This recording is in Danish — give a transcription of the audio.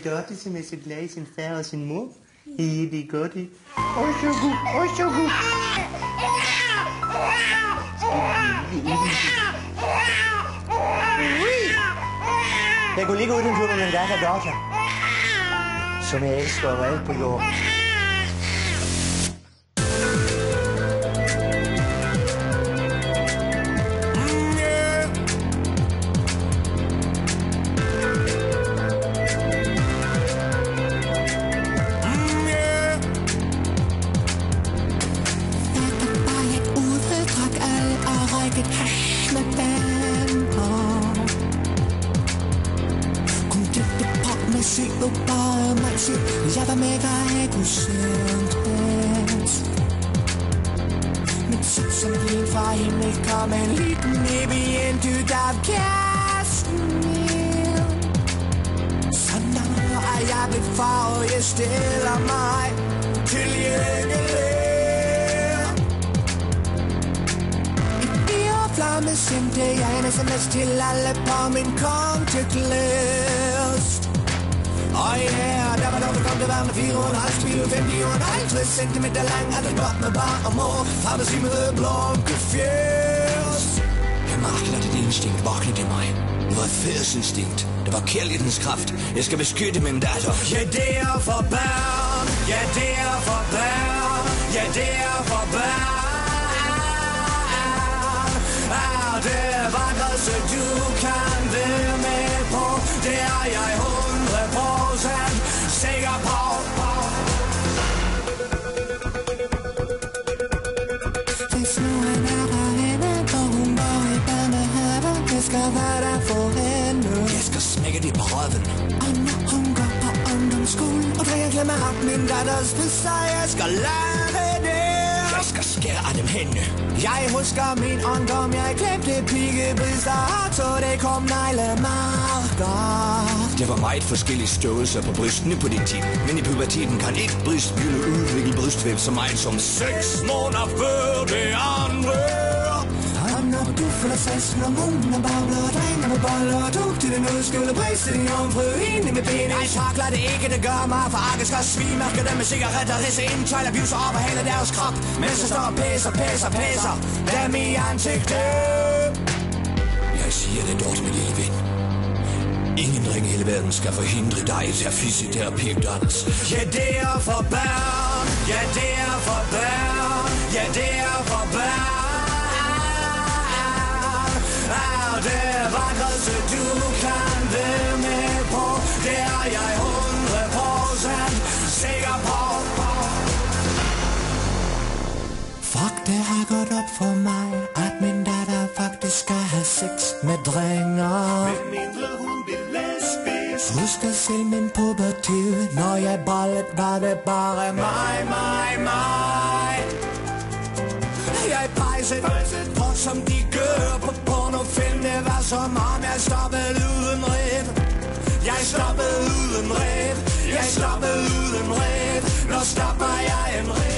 Dotte med sit lag, sin far og sin mor. Det er godt, ikke? Åh, så god, åh, så god. Jeg kunne ligge uden tur med min datter Dotte, som jeg elsker overalt på jorden. Jeg var mega egocentrisk. Mit sit som et lyn fra himmel kom en liten evig inddyt af kærsten. Så når jeg blev farvet, jeg stiller mig tilgængelig. I flamme sendte jeg en sms til alle på min kontaktliste. Og ja, der var dog kom det varme 450 kilo, 50 centimeter lang, og det godt med bar og mor, farvesimede blanke fjers. Jeg magler dit instinkt, vågne det mig. Det var et færdsinstinkt, det var kærlighedens kraft. Jeg skal beskytte min datter. Ja, det er for børn, ja, det er for børn, ja, det er for børn. Det vakreste du kan være med på, det er jeg 100% sikker på. Hvis nu han er derhenne, går hun går i børnehave. Jeg skal være der for hende. Jeg skal smække det på røven. Og når hun går på ungdomsskole, og da jeg glemmer at min datters pisser, jeg skal lære det. Jeg skal skære af dem hende. Jeg husker min ungdom, jeg glemte piggebrister, så det kom neglemarker. Det var meget forskellige størrelser på brystene på din tid, men i puberteten kan et brystbjølle udvikle brystvæv så meget som 6 måneder før det andre. Og når du føler sansen om munden og bagler og drænger med boller og duk til den udskylde pris til din jomfru inde med ben. Jeg takler det ikke, det gør mig for arke skal svimerke dem med cigaretter, risse ind, tøjler vivser op og hælder deres krop, mens jeg står og pæser dem i ansigtet. Jeg siger det dog, min lille ven. Ingen ring i hele verden skal forhindre dig til at fysioterapi, Anders. Ja, det er for børn, ja, det er for børn, ja, det er for børn. Det vakreste du kan være med på, det er jeg 100% sikker på. Fuck, det har gået op for mig, at min datter faktisk skal have sex med drenger. Men mindre hun vil lesbisk. Husk at se min pubertet, når jeg bollet, var det bare mig. Jeg pejset, for som de gør på pornofilm. Det var som om jeg stoppede uden ret. Jeg stoppede uden ret. Nu stopper jeg en ret.